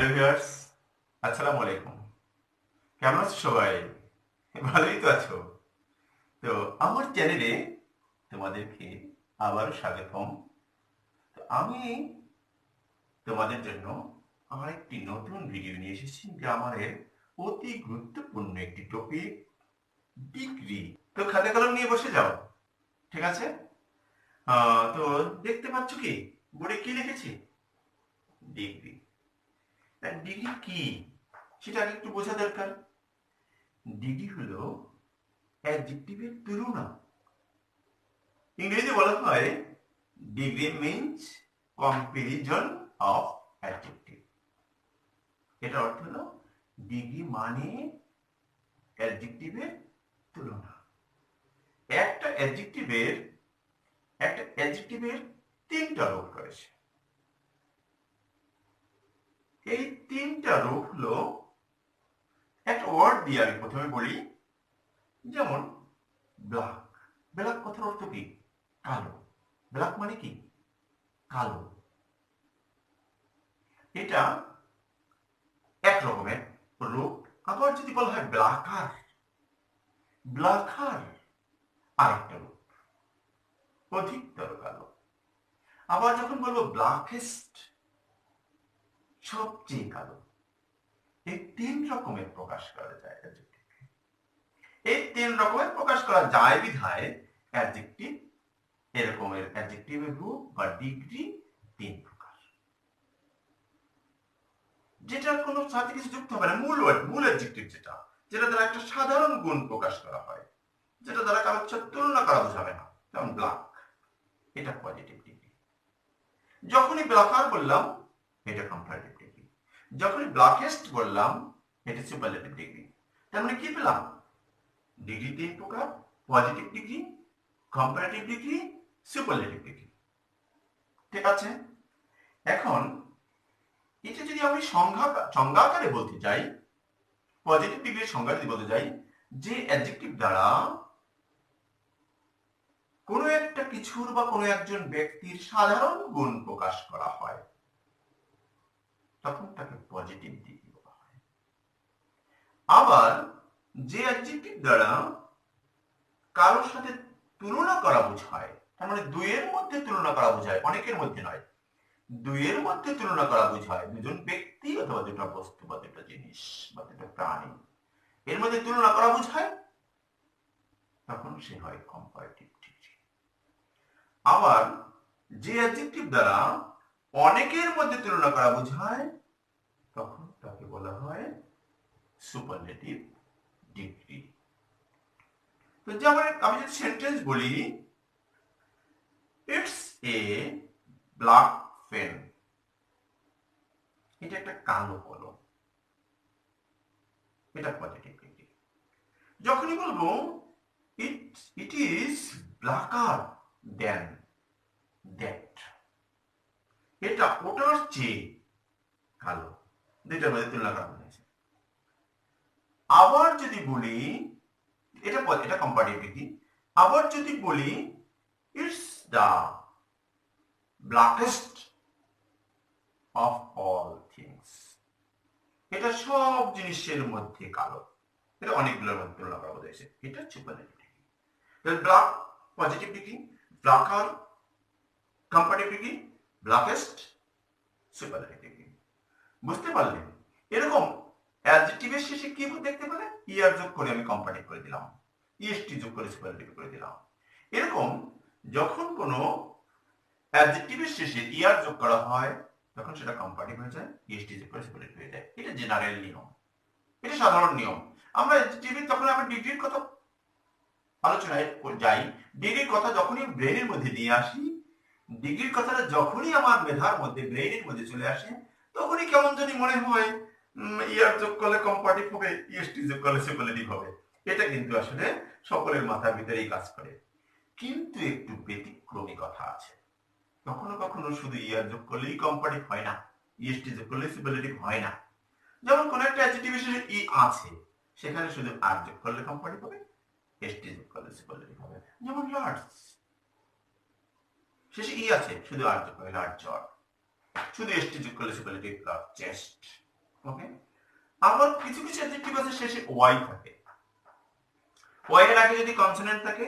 Hello viewers, আসসালামু আলাইকুম। কেমন আছো সবাই? ভালোই তো আছো? তো আমার চ্যানেলে তোমাদেরকে আবারও স্বাগতম। তো আমি তোমাদের জন্য আমার একটি নতুন ভিডিও নিয়ে এসেছি গ্রামারের অতি গুরুত্বপূর্ণ একটি টপিক, ডিগ্রি। তো খাতা কলম নিয়ে বসে যাও, ঠিক আছে? তো দেখতে পাচ্ছ কি বোর্ডে কি লিখেছি? ডিগ্রি। ডিগ্রি কি সেটা আগে একটু বোঝা দরকার। ডিগ্রি হলো অ্যাডজেক্টিভের তুলনা। ইংরেজিতে বলা হয় degree means comparison of adjective. এটার অর্থ হলো ডিগ্রি মানে অ্যাডজেক্টিভের তুলনা। একটা অ্যাডজেক্টিভের তিনটা রূপ রয়েছে। এই তিনটা রূপ হলো, একটা ওয়ার্ড দিয়ে আমি প্রথমে বলি, যেমন ব্ল্যাক। ব্ল্যাক কথার অর্থ কি? কালো। ব্ল্যাক মানে কি? কালো। এটা এক রকমের রূপ। আবার যদি বলা হয় ব্ল্যাকার, ব্ল্যাকার আরেকটা রূপ, অধিকতর কালো। আবার যখন বলবো ব্ল্যাকেস্ট, সবচেয়ে কালো। এই তিন রকমের প্রকাশ করা যায় অ্যাডজেক্টিভ। এই তিন রকমের প্রকাশ করা যায় বিধায় অ্যাডজেক্টিভ, এরকমের অ্যাডজেক্টিভের রূপ বা ডিগ্রি তিন প্রকার। যেটা কোনো সাথে কিছু যুক্ত হবে না, মূল ওয়ার্ড, মূল অ্যাডজেক্টিভ, যেটা দ্বারা একটা সাধারণ গুণ প্রকাশ করা হয়, যেটা দ্বারা কারোর সাথে তুলনা করা বোঝাবে না, যেমন ব্ল্যাক, এটা পজিটিভ ডিগ্রি। যখনই ব্ল্যাকার বললাম এটা কম্পারেটিভ ডিগ্রি, যখনই ব্ল্যাকেস্ট বললাম এটা সুপারলেটিভ ডিগ্রি। তার মানে কি পেলাম? ডিগ্রি তিন প্রকার: positive degree, comparative degree, superlative degree. ঠিক আছে? এখন এটা যদি আমি সংজ্ঞা আকারে বলতে চাই, পজিটিভ ডিগ্রির সংজ্ঞা যদি বলতে চাই, যে অ্যাডজেক্টিভ দ্বারা কোনো একটা কিছুর বা কোনো একজন ব্যক্তির সাধারণ গুণ প্রকাশ করা হয়, তখন তাকে পজিটিভ ডিগ্রি বলা হয়। আবার যে অ্যাডজেক্টিভ দ্বারা কারোর সাথে তুলনা করা বোঝায়, তার মানে দুইয়ের মধ্যে তুলনা করা বোঝায়, অনেকের মধ্যে নয়, দুইয়ের মধ্যে তুলনা করা বোঝায়, দুজন ব্যক্তি অথবা দুটো বস্তু বা দুটো জিনিস বা দুটো প্রাণী, এর মধ্যে তুলনা করা বোঝায়, তখন সে হয় কম্পারেটিভ ডিগ্রি। আবার যে অ্যাডজেক্টিভ দ্বারা অনেকের মধ্যে তুলনা করা বোঝায়, তখন তাকে বলা হয় সুপারলেটিভ ডিগ্রি। তো যেমন আমি যদি সেন্টেন্স বলি, ইটস এ ব্ল্যাক পেন, এটা একটা কালো কলম, এটা পজিটিভ ডিগ্রি। যখনই বলবো it is blacker than that, এটা ওটার চেয়ে কালো, দুইটার মধ্যে তুলনা করা হয়েছে। আবার যদি বলি এটা কম্পারেটিভ ডিগ্রি। আবার যদি বলি it's the ব্ল্যাকেস্ট of all things, এটা সব জিনিসের মধ্যে কালো, এটা অনেকগুলোর মধ্যে তুলনা করা হয়েছে, এটা সুপারলেটিভ ডিগ্রি। তাহলে black positive degree, Blacker comparative degree, ব্ল্যাকেস্ট superlative degree. বুঝতে পারলেন? এরকম অ্যাডজেক্টিভের শেষে কি দেখতে পেলে, ইয়ার যোগ করে আমি কম্পারেটিভ করে দিলাম, ইএসটি যোগ করে সুপারলেটিভ করে দিলাম। এরকম যখন কোনো অ্যাডজেক্টিভের শেষে ইয়ার যোগ করা হয়, তখন সেটা কম্পারেটিভ হয়ে যায়, ইএসটি যোগ করে সুপারলেটিভ হয়ে যায়। এটা জেনারেল নিয়ম, এটা সাধারণ নিয়ম। আমরা অ্যাডজেক্টিভ, তখন আমরা ডিগ্রির কথা আলোচনায় যাই, ডিগ্রির কথা যখনই ব্রেনের মধ্যে নিয়ে আসি, ডিগ্রির কথাটা যখনই আমার মেধার মধ্যে, ব্রেনের মধ্যে চলে আসে, তখনই কেমন জানি মনে হয় ইয়ার যোগ করলে কম্পারেটিভ হবে, ইএসটি যোগ করলে সুপারলেটিভ হবে। এটা কিন্তু আসলে সকলের মাথার ভিতরেই কাজ করে। কিন্তু একটু ব্যতিক্রমী কথা আছে। কখনো কখনো শুধু ইয়ার যোগ করলেই কম্পারেটিভ হয় না, ইএসটি যোগ করলে সুপারলেটিভ হয় না। যেমন কোন একটা অ্যাডজেক্টিভের শেষে ই আছে, সেখানে শুধু আর যোগ করলে কম্পারেটিভ হবে, এসটি যোগ করলে সুপারলেটিভ হবে। যেমন লার্জ, শেষে ই আছে, শুধু আর যোগ করলে লার্জ, শুধু এসটি যোগ করলে সুপারলেটিভ লার্জেস্ট। ওকে, আবার কিছু কিছু অ্যাডজেক্টিভ আছে শেষে ওয়াই থাকে। ওয়াই এর আগে যদি কনসোনেন্ট থাকে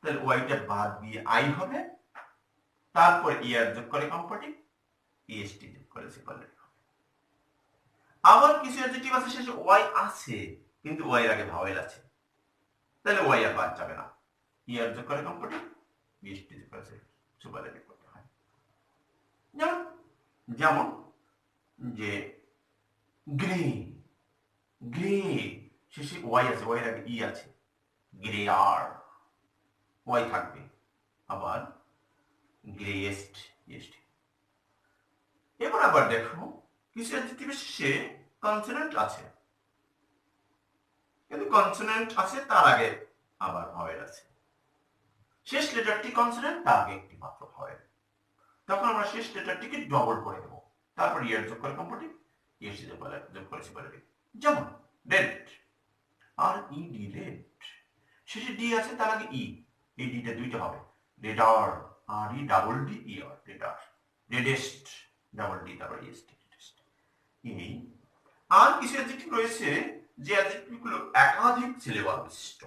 তাহলে ওয়াইটা বাদ দিয়ে আই হবে, তারপর ইয়ার যোগ করে কম্পারেটিভ, ইএসটি যোগ করে সুপারলেটিভ। আবার কিছু অ্যাডজেক্টিভ আছে শেষে ওয়াই আছে কিন্তু ওয়াই এর আগে ভাওয়েল আছে, তাহলে ওয়াই আর বাদ যাবে না, ইয়ার যোগ করে কম্পারেটিভ, ইএসটি যোগ করে সুপারলেটিভ করতে হয়। যেমন যেমন যে গ্রে, গ্রে শেষে ওয়াই আছে, ওয়াই এর আগে ই আছে, গ্রে আর ওয়াই থাকবে। আবার গ্রেয়েস্ট, ইএসটি। এবার আবার দেখো কিছু অ্যাডজেক্টিভের শেষে কনসোনেন্ট আছে, কিন্তু কনসোনেন্ট আছে তার আগে আবার ভাওয়েল আছে, শেষ লেটারটি কনসোনেন্ট তার আগে একটি মাত্র ভাওয়েল, তখন আমরা শেষ লেটারটিকে ডবল করে দেবো, তারপর ইয়ার যোগ করে কম্পারেটিভ, ইএসটি যোগ করে সুপারলেটিভ। যেমন রেড, আর ই ডি, রেড শেষে ডি আছে তার আগে ই, এই ডিটা দুইটা হবে, রেডার, আর ই ডাবল ডি ই আর, রেডার। রেডেস্ট, ডাবল ডি তারপর ইএসটি, রেডেস্ট। এই আর কিছু অ্যাডজেক্টিভ রয়েছে যে অ্যাডজেক্টিভগুলো একাধিক সিলেবাল বিশিষ্ট।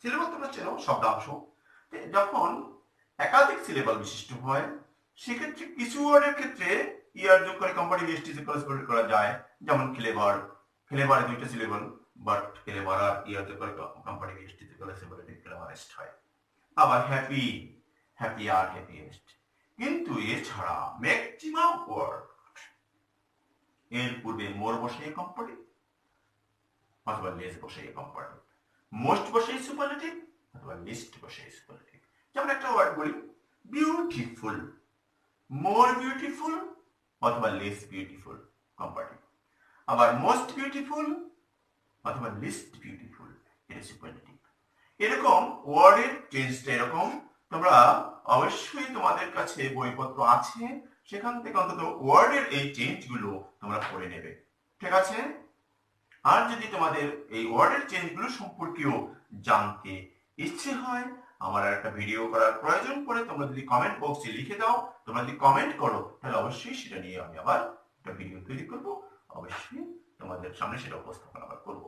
সিলেবাল তোমরা চেনো, শব্দাংশ। যখন একাধিক সিলেবাল বিশিষ্ট হয় সেক্ষেত্রে কিছু ওয়ার্ডের ক্ষেত্রে ইয়ার যোগ করে কম্পারেটিভ, ইএসটি যোগ করে সুপারলেটিভ করা যায়। যেমন ক্লেভার, ক্লেভারে দুইটা সিলেবাল, বাট ক্লেভার আর ইয়ার যোগ করে কম্পারেটিভ, ইএসটি যোগ করে সুপারলেটিভ ক্লেভারেস্ট হয়। আবার হ্যাপি, হ্যাপি আর হ্যাপিয়েস্ট। কিন্তু এছাড়া ম্যাক্সিমাম ওয়ার্ড এর পূর্বে মোর বসে কম্পারেটিভ অথবা লেস বসে কম্পারেটিভ, মোস্ট বসে সুপারলেটিভ অথবা লিস্ট বসে সুপারলেটিভ। যেমন একটা ওয়ার্ড বলি বিউটিফুল, মোর বিউটিফুল অথবা লেস বিউটিফুল কম্পারেটিভ, আবার মোস্ট বিউটিফুল অথবা লিস্ট বিউটিফুল এটা সুপারলেটিভ। এরকম ওয়ার্ডের চেঞ্জটা এরকম, তোমরা অবশ্যই তোমাদের কাছে বইপত্র আছে, সেখান থেকে অন্তত ওয়ার্ডের এই চেঞ্জগুলো তোমরা পড়ে নেবে, ঠিক আছে? আর যদি তোমাদের এই ওয়ার্ডের চেঞ্জগুলো সম্পর্কেও জানতে ইচ্ছে হয়, আমার একটা ভিডিও করার প্রয়োজন পড়ে, তোমরা যদি কমেন্ট বক্সে লিখে দাও, তোমরা যদি কমেন্ট করো তাহলে অবশ্যই সেটা নিয়ে আমি আবার একটা ভিডিও তৈরি করব, অবশ্যই তোমাদের সামনে সেটা উপস্থাপন আবার করব,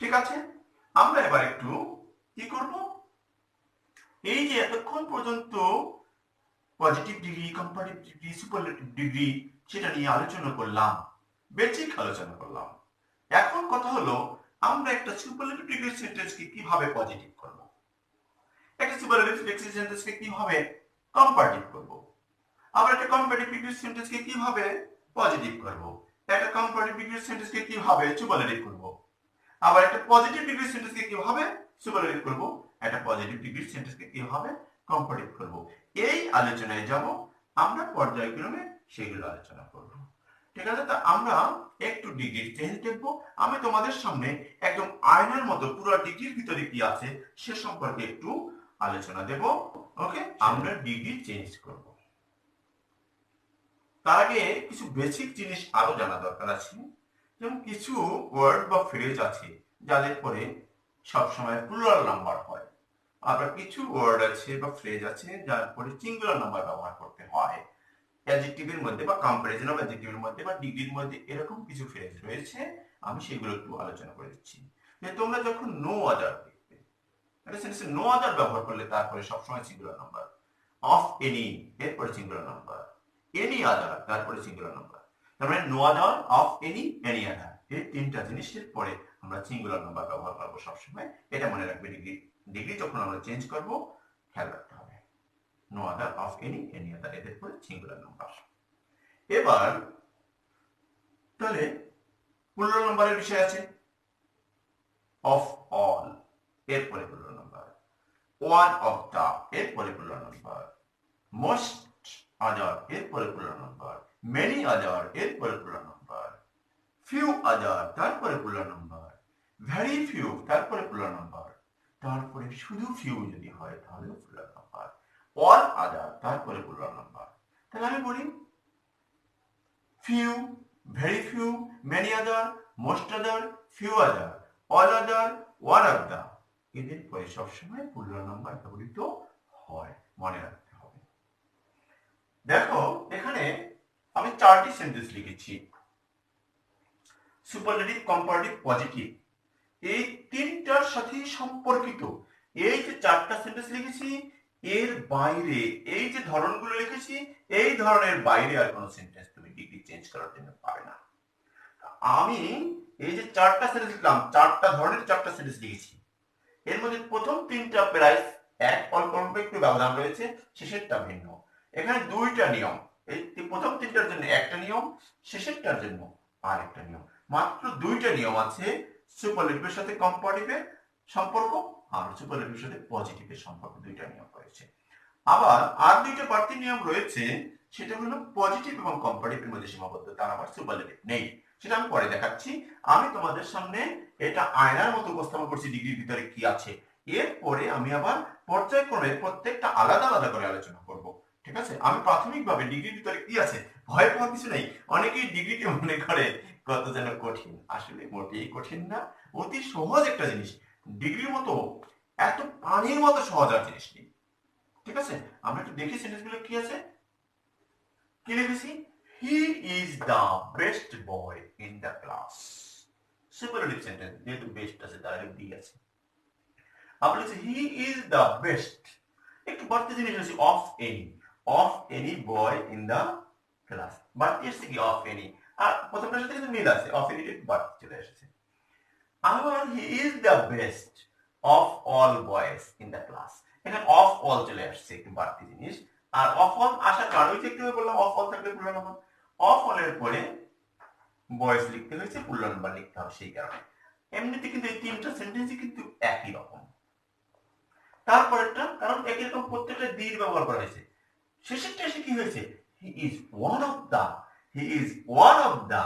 ঠিক আছে? আমরা এবার একটু কি করব, এই যে এতক্ষণ পর্যন্ত positive degree, comparative degree, superlative degree সেটা নিয়ে আলোচনা করলাম, বেসিক আলোচনা করলাম। এখন কথা হলো আমরা একটা সুপারলেটিভ ডিগ্রি সেন্টেন্সকে কিভাবে পজিটিভ করব, একটা সুপারলেটিভ ডিগ্রি সেন্টেন্সকে কিভাবে কম্পারেটিভ করব, আবার একটা কম্পারেটিভ ডিগ্রি সেন্টেন্সকে কিভাবে পজিটিভ করব, একটা কম্পারেটিভ ডিগ্রি সেন্টেন্সকে কিভাবে সুপারলেটিভ করব, আবার একটা পজিটিভ ডিগ্রি সেন্টেন্সকে কিভাবে সুপারলেটিভ করব, একটা পজিটিভ ডিগ্রি সেন্টেন্সকে কিভাবে কম্পারেটিভ করব, এই আলোচনায় যাব আমরা, পর্যায়ক্রমে সেগুলো আলোচনা করব, ঠিক আছে? তা আমরা একটু ডিগ্রির চেঞ্জ দেখব। আমি তোমাদের সামনে একদম আয়নার মতো পুরো ডিগ্রির ভিতরে কি আছে সে সম্পর্কে একটু আলোচনা দেব, ওকে? আমরা ডিগ্রি চেঞ্জ করব। তার আগে কিছু বেসিক জিনিস আরো জানা দরকার আছে, যেমন কিছু ওয়ার্ড বা ফ্রেজ আছে যাদের পরে সবসময় প্লুরাল নাম্বার হয়, আবার কিছু ওয়ার্ড আছে বা ফ্রেজ আছে যার পরে সিঙ্গুলার নাম্বার ব্যবহার করতে হয়। অ্যাডজেক্টিভের মধ্যে বা কম্পারিজন অফ অ্যাডজেক্টিভের মধ্যে বা ডিগ্রির মধ্যে এরকম কিছু ফ্রেজ রয়েছে, আমি সেগুলো একটু আলোচনা করে দিচ্ছি। যে তোমরা যখন নো আদার দেখবে, একটা সেন্টেন্সে নো আদার ব্যবহার করলে তারপরে সবসময় সিঙ্গুলার নাম্বার, অফ এনি এরপরে সিঙ্গুলার নাম্বার, এনি আদার তারপরে সিঙ্গুলার নাম্বার, তার মানে no other, of any, any other, এই তিনটা জিনিসের পরে আমরা সিঙ্গুলার নাম্বার ব্যবহার করবো সবসময়, এটা মনে রাখবে। ডিগ্রি ডিগ্রি যখন আমরা চেঞ্জ করব খেয়াল রাখতে হবে, no other, of any, any other এদের পরে সিঙ্গুলার নাম্বার। এবার তাহলে প্লুরাল নাম্বারের বিষয় আছে, অফ অল এরপরে plural number, one of the এরপরে প্লুরাল নাম্বার, মোস্ট আদার এরপরে প্লুরাল নাম্বার, মেনি আদার এরপরে প্লুরাল নাম্বার, ফিউ আদার তারপরে প্লুরাল নাম্বার, ভেরি ফিউ তারপরে প্লুরাল নাম্বার, তারপরে শুধু ফিউ যদি হয় তাহলে প্লুরাল নাম্বার, অল আদার তারপরে প্লুরাল নাম্বার। তাহলে আমি বলি few, very few, many other, most other, few other, all other, one of the, এদের পরে সবসময় প্লুরাল নাম্বার ব্যবহৃত হয়, মনে রাখতে হবে। দেখো এখানে আমি 4টি সেন্টেন্স লিখেছি, সুপারলেটিভ, কম্পারেটিভ, পজিটিভ, এই তিনটার সাথে সম্পর্কিত এই যে চারটা সেন্টেন্স লিখেছি, এর বাইরে এই যে ধরনগুলো লিখেছি, এই ধরনের বাইরে আর কোনো সেন্টেন্স তুমি ডিগ্রি চেঞ্জ করার জন্য পাবে না। আমি এই যে চারটা সেন্টেন্স লিখলাম, চারটা ধরনের চারটা সেন্টেন্স লিখেছি, এর মধ্যে প্রথম তিনটা প্রায় এক, অল্প অল্প একটু ব্যবধান রয়েছে, শেষেরটা ভিন্ন। এখানে দুইটা নিয়ম, এই প্রথম তিনটার জন্য একটা নিয়ম, শেষেরটার জন্য আর একটা নিয়ম, মাত্র দুইটা নিয়ম আছে। সুপারলেটিভের সাথে কম্পারেটিভের সম্পর্ক আর সুপারলেটিভের সাথে পজিটিভের সম্পর্ক, দুইটা নিয়ম রয়েছে। আবার আর দুইটা বাড়তি নিয়ম রয়েছে, সেটা হলো পজিটিভ এবং কম্পারেটিভের মধ্যে সীমাবদ্ধ, তার আবার সুপারলেটিভ নেই। সেটা আমি পরে দেখাচ্ছি। আমি তোমাদের সামনে এটা আয়নার মতো উপস্থাপন করছি ডিগ্রির ভিতরে কি আছে। এরপরে আমি আবার পর্যায়ক্রমে প্রত্যেকটা আলাদা আলাদা করে আলোচনা করব। ঠিক আছে? আমি প্রাথমিকভাবে ডিগ্রির ভিতরে কি আছে, ভয় পাওয়ার কিছু নেই। অনেকেই ডিগ্রিকে মনে করে কত যেন কঠিন, আসলে মোটেই কঠিন না, অতি সহজ একটা জিনিস। ডিগ্রির মতো এত পানির মতো সহজ আর জিনিস নেই। ঠিক আছে? আমরা একটু দেখি সেন্টেন্সগুলো কি আছে। কি লিখেছি? He is the best boy in the class. Superlative sentence, যেহেতু বেস্ট আছে তার আগে বি আছে। আমরা লিখছি হি ইজ দ্য বেস্ট, একটু বাড়তি জিনিস আছে, of any boy in the class. বাড়তি এসছে কি অফ এনি, আর প্রথমটার সাথে কিন্তু মিল আছে, অফ এনি বাড়তি চলে এসেছে। আবার he is the best of all boys in the class, এখানে অফ অল চলে আসছে, একটু বাড়তি জিনিস। আর অফ অল আসার কারণ হচ্ছে, একটু বললাম অফ অল থাকলে পুরো নাম্বার, অফ অলের পরে বয়েজ লিখতে হয়েছে, পুরো নাম্বার লিখতে হবে সেই কারণে। এমনিতে কিন্তু এই তিনটা সেন্টেন্সই কিন্তু একই রকম। তারপরেরটা, কারণ একই রকম প্রত্যেকটা দীর ব্যবহার করা হয়েছে। শেষেরটা এসে কি হয়েছে? He is one of the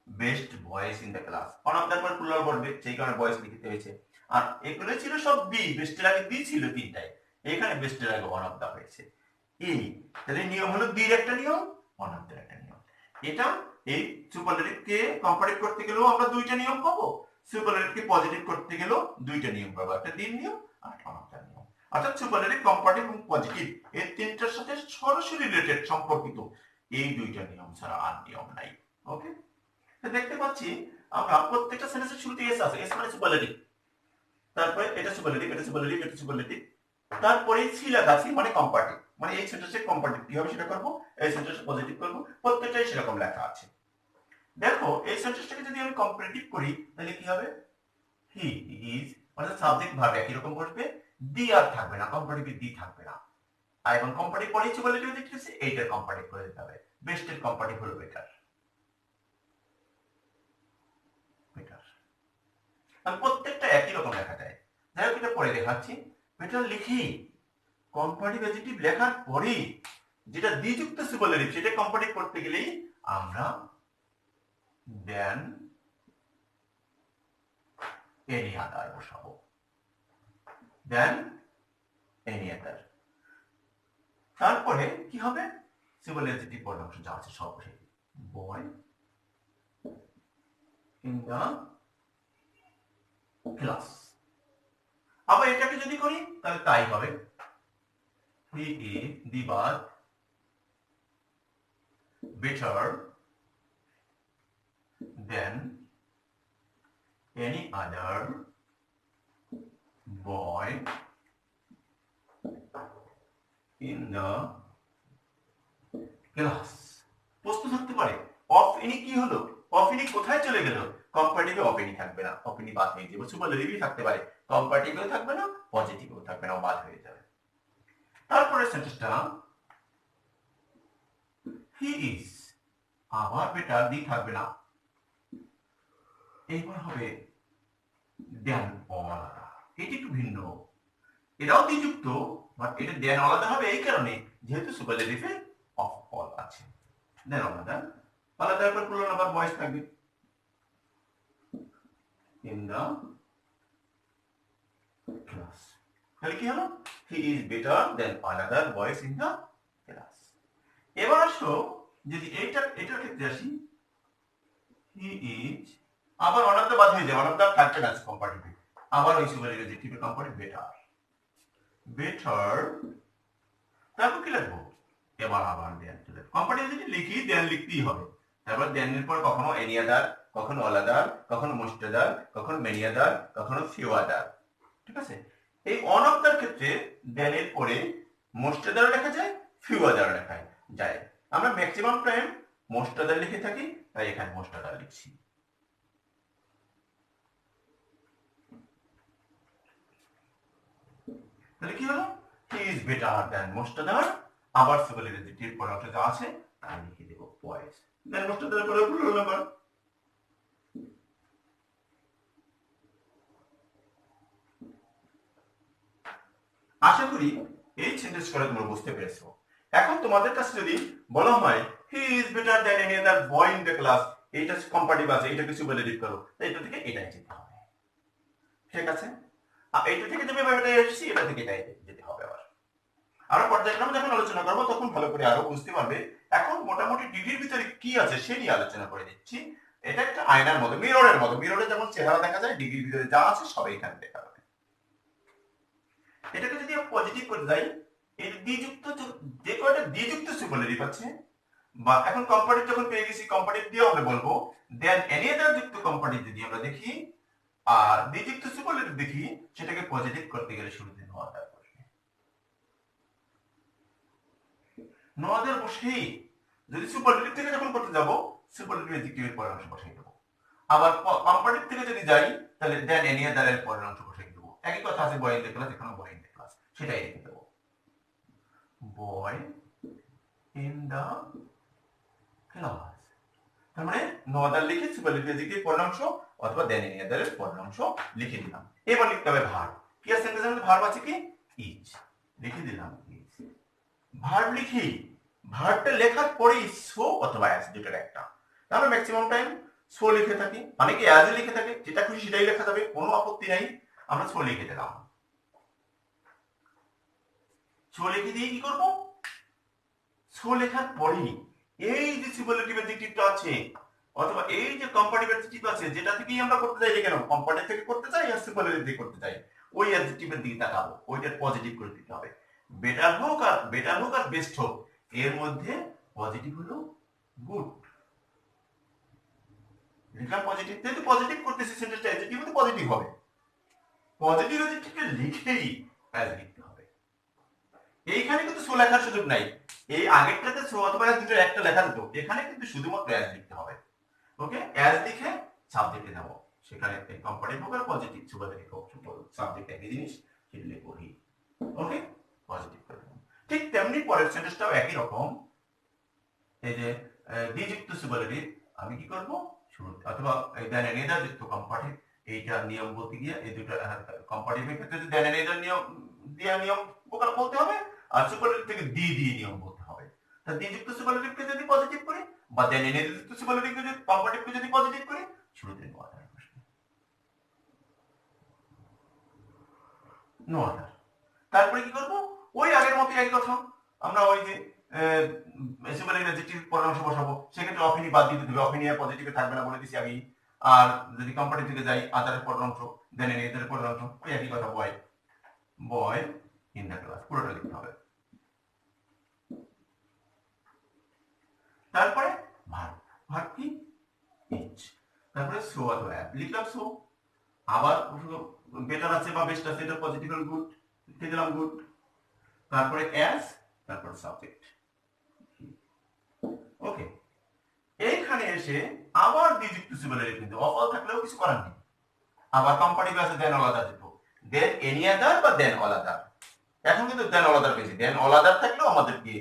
best boys in the class. One of the পর প্লুরাল বলবে, সেই কারণে বয়েজ লিখতে হয়েছে। আর এগুলো ছিল সব বি, বেস্টের আগে বি ছিল তিনটায়, এখানে বেস্টের আগে ওয়ান অফ দা হয়েছে। এই তাহলে নিয়ম হলো বির একটা নিয়ম, ওয়ান অফ দ্য একটা নিয়ম। এটা এই সুপারলেটিভকে কম্পারেটিভ করতে গেলেও আমরা দুইটা নিয়ম পাবো, সুপারলেটিভকে পজিটিভ করতে গেলেও দুইটা নিয়ম পাবো, একটা দিন নিয়ম আর ওয়ান অফ দ্য নিয়ম। অর্থাৎ সুপারলেটিভ, কম্পারেটিভ এবং পজিটিভ এই তিনটার সাথে সরাসরি রিলেটেড, সম্পর্কিত, এই দুইটা নিয়ম ছাড়া আর নিয়ম নাই। ওকে, দেখতে পাচ্ছি আমরা প্রত্যেকটা সেন্টেন্সের শুরুতে এস আছে, এস মানে সুপারলেটিভ, তারপরে এটা সুপারলেটিভ, এটা সুপারলেটিভ, এটা সুপারলেটিভ, তারপরে সি লেখা আছে মানে কম্পারেটিভ, মানে এই সেন্টেন্সের কম্পারেটিভ কি হবে সেটা করব, এই সেন্টেন্সে পজিটিভ করব, প্রত্যেকটাই সেরকম লেখা আছে। দেখো এই সেন্টেন্সটাকে যদি আমি কম্পারেটিভ করি তাহলে কি হবে? হি ইজ, অর্থাৎ সাবজেক্ট ভার্ব একই রকম বসবে, দি আর থাকবে না, কম্পারেটিভ দি থাকবে না। আর এবং কম্পারেটিভ পরে সুপারলেটিভ দেখতেছি, এইটার কম্পারেটিভ করে দিতে হবে, বেস্টের কম্পারেটিভ হলো বেটার। আর প্রত্যেকটা একই রকম লেখা যায়। যাই হোক, এটা পরে দেখাচ্ছি। বেটার লিখি কম্পারেটিভ অ্যাডজেক্টিভ লেখার পরে যেটা দ্বিযুক্ত সুপারলেটিভ, সেটা কম্পারেটিভ করতে গেলেই আমরা দেন এনি আদার বসাবো, দেন এনি আদার। তারপরে কি হবে? সুপারলেটিভ পরের অংশ যা আছে সব বসে, বয় ইন দা ক্লাস। আবার এটাকে যদি করি তাহলে তাই হবে, he is the but better than any other boy in the class। প্রশ্ন থাকতে পারে অফ এনি কি হলো, অফ এনি কোথায় চলে গেল? কম্পারেটিভে অফ এনি থাকবে না, অফ এনি বাদ হয়ে যাবে। সুপারলেটিভই থাকতে পারে, কম্পারেটিভেও থাকবে না, পজিটিভেও থাকবে না, বাদ হয়ে যাবে। তারপরে সেন্টেন্সটা হি ইজ, আবার বেটার, দি থাকবে না, এইবার হবে দেন আলাদা। এটি একটু ভিন্ন, এটাও দ্বিযুক্ত, বাট এটা দেন আলাদা হবে এই কারণে যেহেতু সুপারলেটিভে অফ অল আছে। দেন আলাদা, আলাদার পর প্লুরাল আবার ভয়েস থাকবে, ইন দা ক্লাস। তাহলে কি হলো? He is better than another boys in the class. এবার আসো যদি এটার ক্ষেত্রে আসি, হি ইজ, আবার অনাদার বাদ হয়ে যাবে, অনাদার থাকবে না কম্পারেটিভ, আবার ওই সুপারলেটিভ অ্যাডজেক্টিভে কম্পারেটিভ বেটার, তারপর কি লিখবো? এবার আবার দেন চলে, কম্পারেটিভ যদি লিখি দেন লিখতেই হবে, তারপর দেন এর পর কখনো এনি আদার কখনো অল আদার, কখনো মোস্ট আদার, কখনো মেনি আদার, কখনো ফিউ আদার। ঠিক আছে, এই অন অফ দার ক্ষেত্রে দেন এর পরে মোস্ট আদার লেখা যায়, ফিউ আদার লেখা যায়। আমরা ম্যাক্সিমাম টাইম মোস্ট আদার লিখে থাকি, তাই এখানে মোস্ট আদার লিখছি। তাহলে কি হলো, he is better than most other. আবার সুপারলেটিভ পরের অংশে যা আছে তাই লিখে দেব বয়েজ। দেন মোস্ট আদার পরে প্লুরাল নাম্বার। আশা করি এই সেন্টেন্স করে তোমরা বুঝতে পেরেছো। এখন তোমাদের কাছে যদি বলা হয় হি is better than any other boy in the class, এইটা কম্পারেটিভ আছে, এটা কিছু বলে রিড করো, তাই এটা থেকে এটাই যেতে হবে। ঠিক আছে, আর এইটা থেকে তুমি এটা এসেছি, এটা থেকে এটাই যেতে হবে। আবার আমরা পর্যায়ক্রমে যখন আলোচনা করবো তখন ভালো করে আরো বুঝতে পারবে। এখন মোটামুটি ডিগ্রির ভিতরে কি আছে সে নিয়ে আলোচনা করে দিচ্ছি। এটা একটা আয়নার মতো, মিররের মতো। মিররে যেমন চেহারা দেখা যায়, ডিগ্রির ভিতরে যা আছে সবাই এখানে দেখা যাবে। এটাকে যদি আমরা পজিটিভ করে যাই, এর দ্বিযুক্ত যে কয়টা দ্বিযুক্ত সুপারলেটিভ আছে, বা এখন কম্পারেটিভ যখন পেয়ে গেছি, কম্পারেটিভ দিয়ে আমরা বলবো দেন এনি আদার যুক্ত কম্পারেটিভ যদি আমরা দেখি আর দ্বিযুক্ত সুপারলেটিভ দেখি, সেটাকে পজিটিভ করতে গেলে শুরুতে নো আদার বসবে। নো আদার বসেই যদি সুপারলেটিভ থেকে যখন করতে যাব, সুপারলেটিভ অ্যাডজেক্টিভের পরের অংশ বসাই দেব। আবার কম্পারেটিভ থেকে যদি যাই, তাহলে দেন এনি আদার এর পরের অংশ বসাই দেব। একই কথা আছে বয় ইন দ্য ক্লাস, এখানে বয় ইন দ্য ক্লাস, সেটাই লিখে দেব, বয় ইন দ্য ক্লাস। তার মানে নো আদার লিখে সুপারলেটিভ অ্যাডজেক্টিভ পরের অংশ অথবা দেন এনি আদার এর পরের অংশ লিখে দিলাম। এবার লিখতে হবে ভার্ব। কি আছে সেন্টেন্সের মধ্যে? ভার্ব আছে কি? ইজ, লিখে দিলাম ইজ। ভার্ব লিখি, ভার্বটা লেখার পরে সো অথবা অ্যাজ দুটোর একটা। আমরা ম্যাক্সিমাম টাইম সো লিখে থাকি, অনেকে অ্যাজ লিখে থাকে, যেটা খুশি সেটাই লেখা যাবে, কোনো আপত্তি নাই। আমরা সো লিখে দিলাম। সো লিখে দিয়ে কি করব? সো লেখার পরেই এই যে সুপারলেটিভ অ্যাডজেক্টিভটা আছে অথবা এই যে কম্পারেটিভ অ্যাডজেক্টিভ আছে, যেটা থেকেই আমরা করতে চাই, কেন কম্পারেটিভ থেকে করতে চাই আর সুপারলেটিভ থেকে করতে চাই, ওই অ্যাডজেক্টিভের দিকে তাকাবো, ওইটার পজিটিভ করে দিতে হবে। বেটার হোক আর বেস্ট হোক, এর মধ্যে পজিটিভ হলো গুড। লিখলাম পজিটিভ, যেহেতু পজিটিভ করতেছি সেন্টেন্সটা অ্যাডজেক্টিভ হতে পজিটিভ হবে। পজিটিভ অ্যাডজেক্টিভকে লিখেই অ্যাজ লিখতে হবে। এইখানে কিন্তু সো লেখার সুযোগ নাই। এই আগেরটাতে সো অথবা অ্যাজ দুটোর একটা লেখা দিত, এখানে কিন্তু শুধুমাত্র অ্যাজ লিখতে হবে। ওকে, অ্যাজ লিখে সাবজেক্টে যাব, সেখানে কম্পারেটিভ হোক আর পজিটিভ সুপারলেটিভ হোক, সাবজেক্ট একই জিনিস, সেটা লিখবো হি। ওকে, পজিটিভ করে দেব। ঠিক তেমনি পরের সেন্টেন্সটাও একই রকম। এই যে দ্বিযুক্ত সুপারলেটিভ আমি কি করব শুরুতে, অথবা দেন এনি আদার যুক্ত কম্পারেটিভ, এইটা নিয়ম বলতে গিয়ে এই দুটো কম্পারেটিভের ক্ষেত্রে যদি দেন এনি আদার নিয়ম দিয়ে নিয়ম বলতে হবে, আর সুপারলেটিভ থেকে দিয়ে নিয়ম বলতে হবে। তা দ্বিযুক্ত সুপারলেটিভকে যদি পজিটিভ করি বা দেন এনি আদার যুক্ত সুপারলেটিভকে যদি কম্পারেটিভকে যদি পজিটিভ করি, শুরুতে নো আদার বসবে। No other. তারপরে কি করব? ওই আগের মতো একই কথা, আমরা ওই যে সুপারলেটিভ অ্যাডজেক্টিভ পরের অংশ বসাবো, সেক্ষেত্রে অফ এনি বাদ দিতে হবে, অফ এনি আর পজিটিভে থাকবে না বলে দিছি আগেই। আর যদি কম্পারেটিভ থেকে যাই, আদারের পরের অংশ, দেন এনি আদারের পরের অংশ, ওই একই কথা, বয় ইন দ্য ক্লাস, পুরোটা লিখতে হবে। তারপরে ভার্ব, ভার্ব কি? ইজ। তারপরে সো অথবা অ্যাজ, লিখলাম সো। আবার বেটার আছে বা বেস্ট আছে, এটা পজিটিভ আর গুড, লিখে দিলাম গুড। তারপরে অ্যাজ, তারপর সাবজেক্ট। ওকে, এইখানে এসে আবার দ্বিযুক্ত সুপারলেটিভ, কিন্তু অফল থাকলেও কিছু করার নেই। আবার কম্পারেটিভ আছে দেন অল আদার, যেত দেন এনি আদার বা দেন অল আদার। এখন কিন্তু দেন অল আদার পেয়েছি, দেন অল আদার থাকলেও আমাদেরকে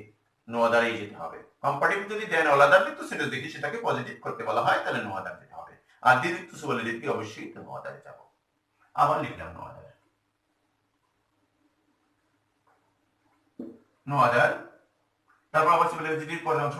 নো আদারেই যেতে হবে। কম্পারেটিভ যদি দেন অল আদার কিন্তু সেটা দেখি সেটাকে পজিটিভ করতে বলা হয়, তাহলে নো আদার যেতে হবে। আর দ্বিযুক্ত সুপারলেটিভকে অবশ্যই নো আদারে যাব। আবার লিখলাম নো আদার, নো আদার। তারপর আবার সুপারলেটিভ পরের অংশ,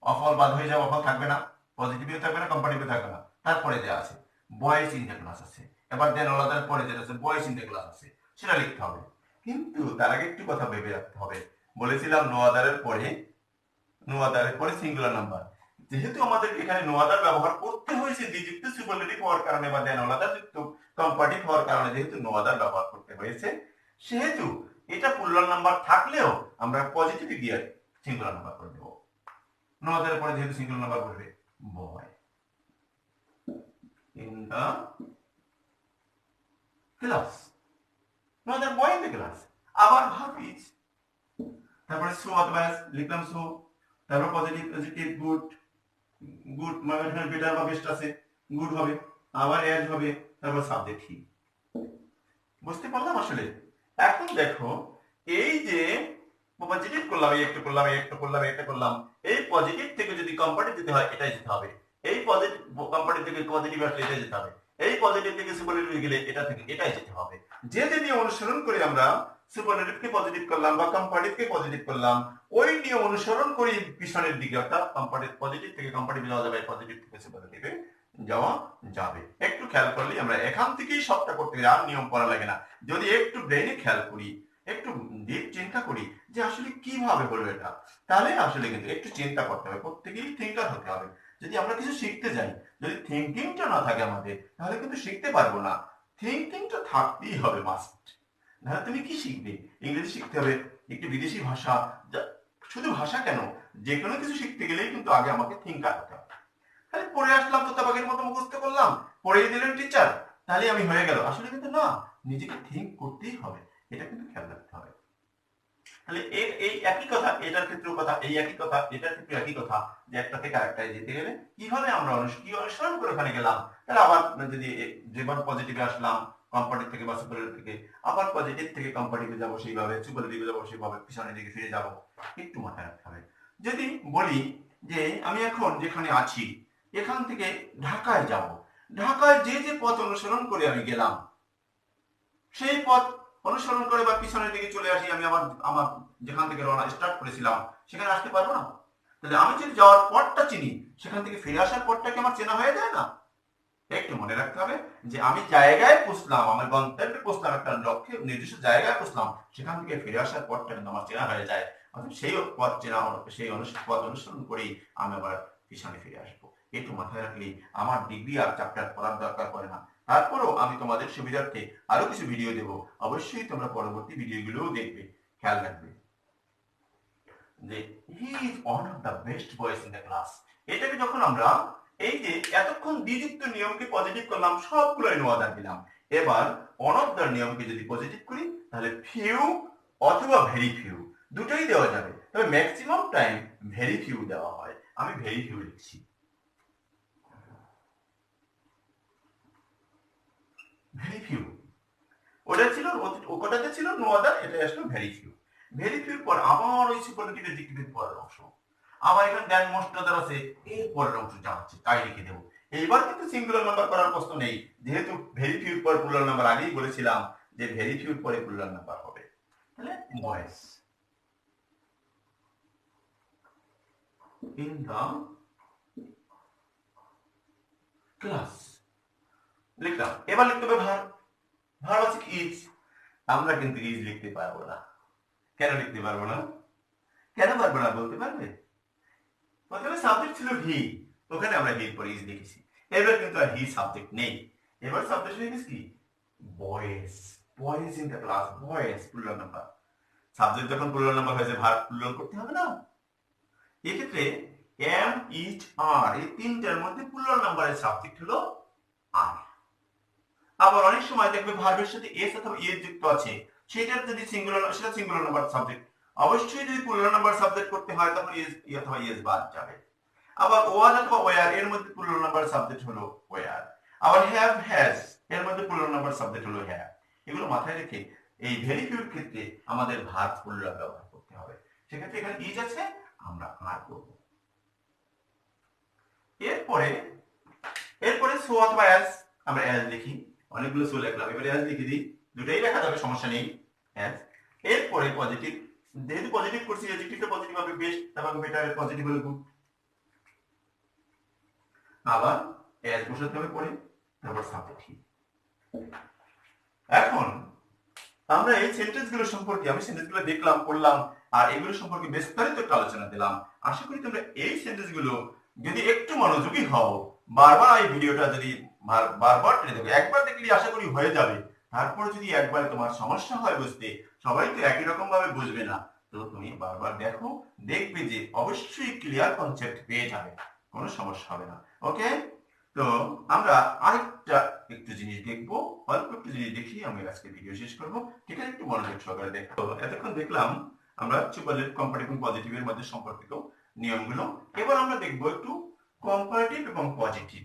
অফল বাদ হয়ে যাবে, অফল থাকবে না, পজিটিভও থাকবে না, কম্পারেটিভও থাকবে না। তারপরে যে আছে বয়েজ ইন দ্য ক্লাস আছে, এবার দেন অল আদার পরে যেটা আছে বয়েজ ইন দ্য ক্লাস আছে, সেটা লিখতে হবে। কিন্তু তার আগে একটু কথা ভেবে রাখতে হবে, বলেছিলাম নো আদারের পরে সিঙ্গুলার নাম্বার। যেহেতু আমাদের এখানে নো আদার ব্যবহার করতে হয়েছে দ্বিযুক্ত সুপারলেটিভ হওয়ার কারণে বা দেন অল আদার যুক্ত কম্পারেটিভ হওয়ার কারণে, যেহেতু নো আদার ব্যবহার করতে হয়েছে, সেহেতু এটা প্লুরাল নাম্বার থাকলেও আমরা পজিটিভ দিয়ে সিঙ্গুলার নাম্বার করে দেব। নো আদারের পরে যেহেতু সিঙ্গুলার নাম্বার বসবে, বয়। in the class, no other boy in the class. আবার ভার্ব ইজ, তারপরে সো অথবা লিখলাম সো, তারপর পজিটিভ পজিটিভ গুড, গুড মানে এখানে বেটার বা বেস্ট আছে, গুড হবে, আবার অ্যাজ হবে, তারপর সাবজেক্ট হি। বুঝতে পারলাম আসলে? এখন দেখো এই যে পজিটিভ করলাম, এই একটা করলাম, এই একটা করলাম, এটা করলাম, এই পজিটিভ থেকে যদি কম্পারেটিভ যেতে হয় এটাই যেতে হবে, এই পজিটিভ কম্পারেটিভ থেকে পজিটিভ আসলে এটাই যেতে হবে, এই পজিটিভ থেকে সুপারলেটিভ গেলে এটা থেকে এটাই যেতে হবে। যে যে নিয়ম অনুসরণ করে আমরা সুপারলেটিভকে পজিটিভ করলাম বা কম্পারেটিভকে পজিটিভ করলাম, ওই নিয়ম অনুসরণ করে পিছনের দিকে অর্থাৎ কম্পারেটিভ পজিটিভ থেকে কম্পারেটিভ যাওয়া যাবে, পজিটিভ থেকে সুপারলেটিভে যাওয়া যাবে। একটু খেয়াল করলে আমরা এখান থেকেই সবটা করতে পারি, আর নিয়ম করা লাগে না। যদি একটু ব্রেনে খেয়াল করি, একটু ডিপ চিন্তা করি যে আসলে কিভাবে হলো এটা, তাহলে আসলে কিন্তু একটু চিন্তা করতে হবে, প্রত্যেকেই থিঙ্কার হতে হবে। যদি আমরা কিছু শিখতে যাই, যদি থিঙ্কিংটা না থাকে আমাদের, তাহলে কিন্তু শিখতে পারবো না। থিঙ্কিংটা থাকতেই হবে মাস্ট। তাহলে তুমি কি শিখবে? ইংরেজি শিখতে হবে, একটি বিদেশি ভাষা, শুধু ভাষা কেন, যে কোনো কিছু শিখতে গেলেই কিন্তু আগে আমাকে থিঙ্কার হতে হবে। তাহলে পড়ে আসলাম তো তাবাকের মতো মুখস্থ করলাম, পড়িয়ে দিলেন টিচার, তাহলে আমি হয়ে গেল, আসলে কিন্তু না, নিজেকে থিঙ্ক করতেই হবে, এটা কিন্তু খেয়াল রাখতে হবে। তাহলে এই একই কথা এটার ক্ষেত্রেও কথা, এই একই কথা এটার ক্ষেত্রে একই কথা, যে একটা থেকে আরেকটায় যেতে গেলে কিভাবে আমরা কি অনুসরণ করে ওখানে গেলাম, তাহলে আবার যদি যেবার পজিটিভে আসলাম কম্পারেটিভ থেকে বা সুপারলেটিভ থেকে, আবার পজিটিভ থেকে কম্পারেটিভে যাবো সেইভাবে, সুপারলেটিভে যাবো সেইভাবে, পিছনের দিকে ফিরে যাবো, একটু মাথায় রাখতে হবে। যদি বলি যে আমি এখন যেখানে আছি এখান থেকে ঢাকায় যাব, ঢাকায় যে যে পথ অনুসরণ করে আমি গেলাম, সেই পথ অনুসরণ করে বা পিছনের দিকে চলে আসি, আমি আমার আমার যেখান থেকে রওনা স্টার্ট করেছিলাম সেখানে আসতে পারবো না। তাহলে আমি যদি যাওয়ার পথটা চিনি, সেখান থেকে ফিরে আসার পথটা কি আমার চেনা হয়ে যায় না? একটু মনে রাখতে হবে যে আমি জায়গায় পৌঁছলাম, আমার গন্তব্যে পৌঁছলাম, একটা লক্ষ্যে নির্দিষ্ট জায়গায় পৌঁছলাম, সেখান থেকে ফিরে আসার পথটা কিন্তু আমার চেনা হয়ে যায়। অর্থাৎ সেই পথ চেনা, সেই পথ অনুসরণ করেই আমি আবার পিছনে ফিরে আসবো। একটু মাথায় রাখলে আমার ডিগ্রি আর চ্যাপ্টার পড়ার দরকার পড়ে না। তারপরেও আমি তোমাদের সুবিধার্থে আরো কিছু ভিডিও দেবো, অবশ্যই তোমরা পরবর্তী ভিডিওগুলোও দেখবে, খেয়াল রাখবে যে হি is one of the best boys in the class. এটাকে যখন আমরা এই যে এতক্ষণ দ্বিযুক্ত নিয়মকে পজিটিভ করলাম, সবগুলোই নো আদার দিলাম, এবার ওয়ান অফ দ্য নিয়মকে যদি পজিটিভ করি তাহলে ফিউ অথবা ভেরি ফিউ দুটোই দেওয়া যাবে, তবে ম্যাক্সিমাম টাইম ভেরি ফিউ দেওয়া হয়। আমি ভেরি ফিউ লিখছি, ভেরি ফিউ। ওটা ছিল, ওটাতে ছিল নো আদার, এটা আসলো ভেরি ফিউ। ভেরি ফিউ পর আবার ওই সুপারলেটিভ অ্যাডজেক্টিভের পরের অংশ, আবার এখানে দেন মোস্ট আদার আছে, এর পরের অংশ যা হচ্ছে তাই লিখে দেবো। এইবার কিন্তু সিঙ্গুলার নাম্বার করার প্রশ্ন নেই, যেহেতু ভেরি ফিউর পর প্লুরাল নাম্বার, আগেই বলেছিলাম যে ভেরি ফিউর পরে প্লুরাল নাম্বার হবে। তাহলে বয়েজ ইন দা ক্লাস লিখলাম। এবার লিখতে হবে ভার্ব, ভার্ব আছে ইজ, আমরা কিন্তু ইজ লিখতে পারবো না। কেন লিখতে পারবো না? কেন পারবো না বলতে পারবে? প্রথমে সাবজেক্ট ছিল হি, ওখানে আমরা হির পরে ইজ লিখেছি। এবার কিন্তু আর হি সাবজেক্ট নেই, এবার সাবজেক্ট হয়ে গেছে কি boys, boys in the class, boys plural number. Subject যখন প্লুরাল নাম্বার হয়েছে ভার্ব প্লুরাল করতে হবে না? এক্ষেত্রে এম ইট আর এই তিনটার মধ্যে প্লুরাল নাম্বারের সাবজেক্ট হলো আর। আবার অনেক সময় দেখবে ভার্বের সাথে এস অথবা ইএস যুক্ত আছে, সেটার যদি সিঙ্গুলার, সেটা সিঙ্গুলার নাম্বার সাবজেক্ট, অবশ্যই যদি প্লুরাল নাম্বার সাবজেক্ট করতে হয় তখন ইএস অথবা ইএস বাদ যাবে। আবার ওয়াজ অথবা ওয়্যার এর মধ্যে প্লুরাল নাম্বার সাবজেক্ট হলো ওয়্যার। আবার হ্যাভ হ্যাজ এর মধ্যে প্লুরাল নাম্বার সাবজেক্ট হলো হ্যাভ। এগুলো মাথায় রেখে এই ভেরি ফিউর ক্ষেত্রে আমাদের ভার্ব প্লুরাল ব্যবহার করতে হবে। সেক্ষেত্রে এখানে ইজ আছে, আমরা আর করব। এরপরে সো অথবা অ্যাজ, আমরা অ্যাজ লিখি, অনেকগুলো সো লিখলাম, এবারে অ্যাজ লিখে দিই, দুটাই লেখা যাবে, সমস্যা নেই। অ্যাজ, এরপরে পজিটিভ, যেহেতু পজিটিভ করছি অ্যাডজেক্টিভটা পজিটিভ হবে বেস্ট, তারপর বেটার, পজিটিভ হলে গুড। আবার অ্যাজ বসাতে হবে পরে, তারপর সাবজেক্ট। এখন আমরা এই সেন্টেন্সগুলো সম্পর্কে, আমি সেন্টেন্সগুলো দেখলাম, পড়লাম, আর এগুলো সম্পর্কে বিস্তারিত একটা আলোচনা দিলাম। আশা করি তোমরা এই সেন্টেন্সগুলো যদি একটু মনোযোগী হও, বারবার এই ভিডিওটা যদি বারবার টেনে দেখো, একবার দেখলে আশা করি হয়ে যাবে। তারপর যদি একবার তোমার সমস্যা হয় বুঝতে, সবাই তো একই রকম ভাবে বুঝবে না, তো তুমি বারবার দেখো, দেখবে যে অবশ্যই ক্লিয়ার কনসেপ্ট পেয়ে যাবে, কোনো সমস্যা হবে না। ওকে, তো আমরা আরেকটা একটু জিনিস দেখবো, অল্প একটু জিনিস দেখি আমি আজকে ভিডিও শেষ করবো। ঠিক আছে, একটু মনোযোগ সহকারে দেখো। এতক্ষণ দেখলাম আমরা সুপারলেটিভ কম্পারেটিভ এবং পজিটিভের মধ্যে সম্পর্কিত নিয়মগুলো। এবার আমরা দেখবো একটু কম্পারেটিভ এবং পজিটিভ।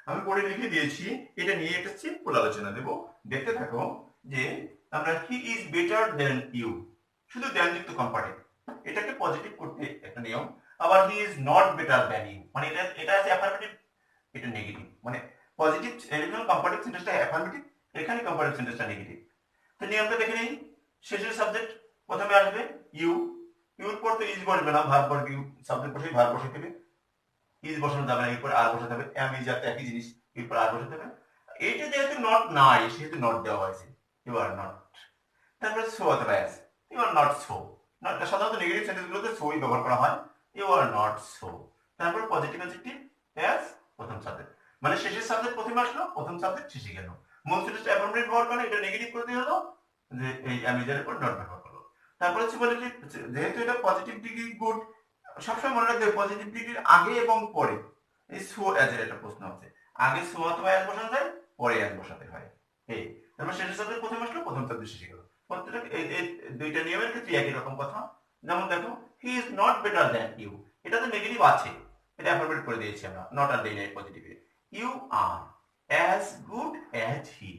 আমি পড়ে লিখে দিয়েছি, এটা নিয়ে একটা সিম্পল আলোচনা দেবো, দেখতে থাকো। যে আমরা he is better than you, শুধু দেন যুক্ত কম্পারেটিভ, এটাকে পজিটিভ করতে একটা নিয়ম। আবার he is not better than you, মানে এটা আছে অ্যাফার্মেটিভ, এটা নেগেটিভ, মানে পজিটিভ এলিমেন্ট কম্পারেটিভ সেন্টেন্সটা অ্যাফার্মেটিভ, এখানে কম্পারেটিভ সেন্টেন্সটা নেগেটিভ। তো নিয়মটা দেখে নেই। শেষের সাবজেক্ট প্রথমে আসবে ইউ, ইউর পর তো ইজ বসবে না, ভার্ব বসবে, ইউ সাবজেক্ট বসে ভার্ব বসে দেবে, ইজ বসানো যাবে না, এরপর আর বসাতে হবে, এম ইজ আর একই জিনিস, এরপর আর বসাতে হবে। এইটা যেহেতু নট নাই সেহেতু নট দেওয়া হয়েছে, ইউ আর নট। তারপরে সো অথবা as, you are not so, নটটা সাধারণত নেগেটিভ সেন্টেন্সগুলোতে সোই ব্যবহার করা হয়, ইউ আর নট সো। তারপর পজিটিভ অ্যাডজেক্টিভ অ্যাজ, প্রথম সাবজেক্ট, মানে শেষের সাবজেক্ট প্রথমে আসলো, প্রথম সাবজেক্ট শেষে গেল। মূল সেন্টেন্সটা অ্যাফার্মেটিভ ব্যবহার করে, এটা নেগেটিভ করে দিয়ে হলো যে এই অ্যামিজারের উপর নট ব্যবহার করলো। তারপরে সুপারলেটিভ, যেহেতু এটা পজিটিভ ডিগ্রি গুড, সবসময় মনে রাখবে পজিটিভ ডিগ্রির আগে এবং পরে এই সো অ্যাজ এর একটা প্রশ্ন আছে, আগে সো অথবা অ্যাজ বসানো যায়, পরে অ্যাজ বসাতে হয়। এই তারপর শেষের সাবজেক্ট প্রথমে আসলো, প্রথম সাবজেক্ট শেষে গেল। প্রত্যেকটা এই দুইটা নিয়মের ক্ষেত্রে একই রকম কথা। যেমন দেখো, he is not better than you, এটা তো নেগেটিভ আছে, এটা অ্যাফার্মেটিভ করে দিয়েছি আমরা, নট আর দেই নাই পজিটিভে। You are as good as he,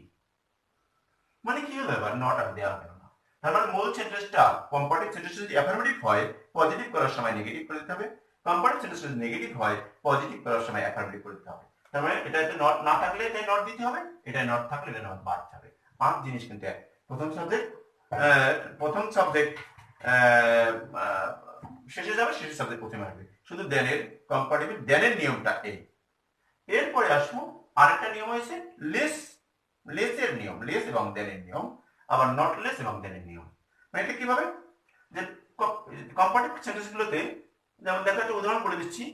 মানে কি হলো এবার নট আর দেওয়া গেল না। তার মানে মূল সেন্টেন্সটা কম্পারেটিভ সেন্টেন্সটা যদি অ্যাফার্মেটিভ হয় পজিটিভ করার সময় নেগেটিভ করে দিতে হবে, কম্পারেটিভ সেন্টেন্সটা যদি নেগেটিভ হয় পজিটিভ করার সময় অ্যাফার্মেটিভ করে দিতে হবে। তার মানে এটাতে নট না থাকলে এটাই নট দিতে হবে, এটাই নট থাকলে এটা নট বাদ যাবে। পাঁচ জিনিস কিন্তু এক। প্রথম সাবজেক্ট শেষে যাবে, শেষের সাবজেক্ট প্রথমে আসবে, শুধু দেনের কম্পারেটিভ দেনের নিয়মটা এই। এরপরে আসবো আরেকটা নিয়ম হয়েছে লেস, লেসের নিয়ম, লেস এবং দেনের নিয়ম, আবার নট লেস এবং দেনের নিয়ম। মানে এটা কিভাবে, যে কম্পারেটিভ সেন্টেন্সগুলোতে যেমন দেখো একটা উদাহরণ করে দিচ্ছি,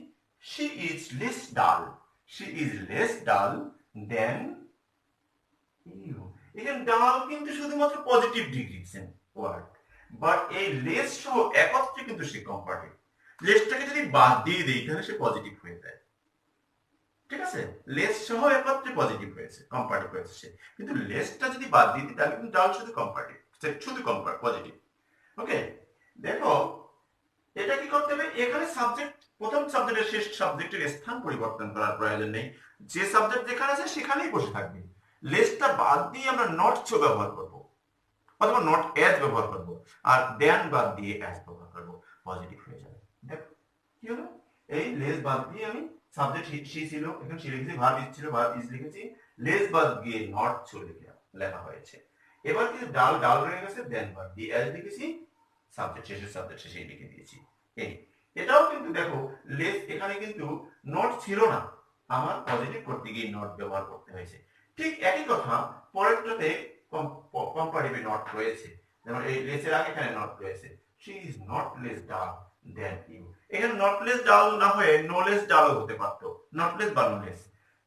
শি ইজ লেস ডাল, শি ইজ লেস ডাল দেন ইউ। এখানে ডাল কিন্তু শুধুমাত্র পজিটিভ ডিগ্রি ওয়ার্ড, বাট এই লেস সহ একত্রে কিন্তু সে কম্পারেটিভ। লেসটাকে যদি বাদ দিয়ে দেই তাহলে সে পজিটিভ হয়ে যায়, ঠিক আছে, লেস সহ একত্রে পজিটিভ হয়েছে, কম্পারেটিভ হয়েছে সে। কিন্তু লেসটা যদি বাদ দিয়ে দিই তাহলে কিন্তু ডাল শুধু কম্পারেটিভ, শুধু পজিটিভ। ওকে, দেখো এটা কি করতে হবে, এখানে সাবজেক্ট প্রথম সাবজেক্টের শেষ সাবজেক্টের স্থান পরিবর্তন করার প্রয়োজন নেই, যে সাবজেক্ট যেখানে আছে সেখানেই বসে থাকবে। লেসটা বাদ দিয়ে আমরা নট সো ব্যবহার করব, অথবা নট অ্যাজ ব্যবহার করব, আর দেন বাদ দিয়ে অ্যাজ ব্যবহার করব, পজিটিভ হয়ে যাবে। দেখো কি হলো, এই লেস বাদ দিয়ে আমি সাবজেক্ট শি ছিল, এখানে শি লিখেছি, ভার্ব ইজ ছিল, ভার্ব ইজ লিখেছি, লেস বাদ দিয়ে নট সো লেখা হয়েছে। এবার কিন্তু ডাল ডাল রয়ে গেছে, দেন বাদ দিয়ে অ্যাজ লিখেছি, সাবজেক্ট শেষেই লিখে দিয়েছি। এই এটাও কিন্তু দেখো লেস এখানে কিন্তু নট ছিল না, আমার পজিটিভ করতে গিয়ে নট ব্যবহার করতে হয়েছে। ঠিক একই কথা পরেরটাতে কম্পারেটিভ নট রয়েছে, যেমন এই লেসের আগে এখানে নট রয়েছে, শি ইজ নট লেস ডাল দেন ইউ। এখানে নট লেস ডাল না হয়ে নো লেস ডালও হতে পারত, নট লেস বা নো লেস।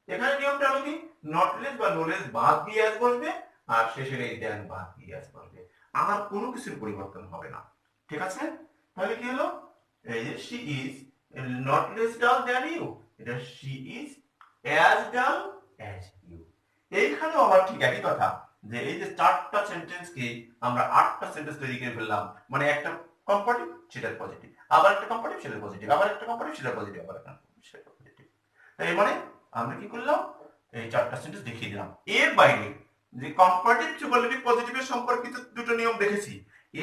এখানে নিয়মটা হলো কি, নট লেস বা নো লেস বাদ দিয়ে অ্যাজ বসবে, আর শেষের এই দেন বাদ দিয়ে অ্যাজ বসবে, আমার কোনো কিছুর পরিবর্তন হবে না। ঠিক আছে, তাহলে কি হলো, এই যে শি ইজ নট লেস ডাল দেন ইউ, এটা শি ইজ অ্যাজ ডাল অ্যাজ ইউ। এইখানেও আবার ঠিক একই কথা, যে এই যে চারটা সেন্টেন্সকে আমরা আটটা সেন্টেন্স তৈরি করে ফেললাম, মানে একটা কম্পারেটিভ সেটার পজিটিভ, আবার একটা কম্পারেটিভ সেটার পজিটিভ, আবার একটা কম্পারেটিভ সেটার পজিটিভ, আবার একটা সেটার পজিটিভ। তাই মানে আমরা কি করলাম, এই চারটা সেন্টেন্স দেখিয়ে দিলাম। এর বাইরে যে কম্পারেটিভ সুপারলেটিভ পজিটিভের সম্পর্কিত দুটো নিয়ম দেখেছি,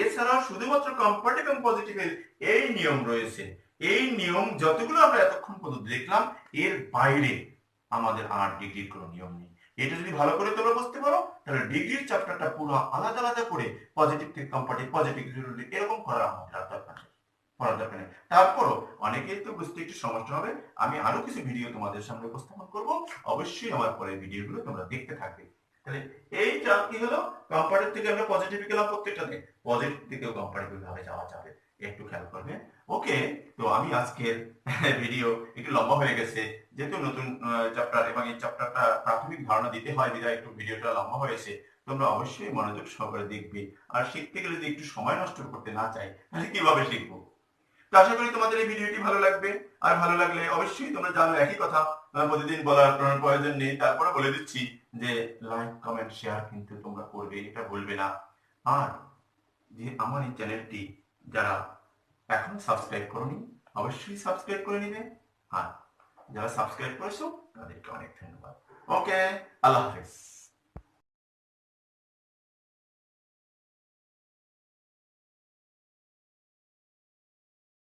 এছাড়াও শুধুমাত্র কম্পারেটিভ এবং পজিটিভের এই নিয়ম রয়েছে। এই নিয়ম যতগুলো আমরা এতক্ষণ পর্যন্ত দেখলাম, এর বাইরে আমাদের আর ডিগ্রির কোনো নিয়ম নেই। এটা যদি ভালো করে তোমরা বুঝতে পারো তাহলে ডিগ্রির চ্যাপ্টারটা পুরো আলাদা আলাদা করে পজিটিভ থেকে কম্পারেটিভ, পজিটিভ এরকম করার আমাদের আর দরকার নেই, করার দরকার নেই। তারপরও অনেকেই তো বুঝতে একটু সমস্যা হবে, আমি আরো কিছু ভিডিও তোমাদের সামনে উপস্থাপন করব, অবশ্যই আমার পরের ভিডিওগুলো তোমরা দেখতে থাকবে। তাহলে এইটা কি হলো, কম্পারেটিভ থেকে আমরা পজিটিভ গেলাম, প্রত্যেকটাতে পজিটিভ থেকেও কম্পারেটিভ ভাবে যাওয়া যাবে, একটু খেয়াল করবে। ওকে, তো আমি আজকের ভিডিও একটু লম্বা হয়ে গেছে, যেহেতু নতুন চ্যাপ্টার এবং এই চ্যাপ্টারটা প্রাথমিক ধারণা দিতে হয় বিধায় একটু ভিডিওটা লম্বা হয়েছে, তোমরা অবশ্যই মনোযোগ সহকারে দেখবে। আর শিখতে গেলে যদি একটু সময় নষ্ট করতে না চাই তাহলে কিভাবে শিখবো। তো আশা করি তোমাদের এই ভিডিওটি ভালো লাগবে, আর ভালো লাগলে অবশ্যই তোমরা জানো একই কথা, প্রতিদিন বলার কোনো প্রয়োজন নেই, তারপরে বলে দিচ্ছি যে লাইক কমেন্ট শেয়ার কিন্তু তোমরা করবে, এটা ভুলবে না। আর যে আমার এই চ্যানেলটি যারা এখনো সাবস্ক্রাইব করনি অবশ্যই সাবস্ক্রাইব করে নিবে, আর যারা সাবস্ক্রাইব করেছো তাদেরকে অনেক ধন্যবাদ। ওকে, আল্লাহ হাফেজ।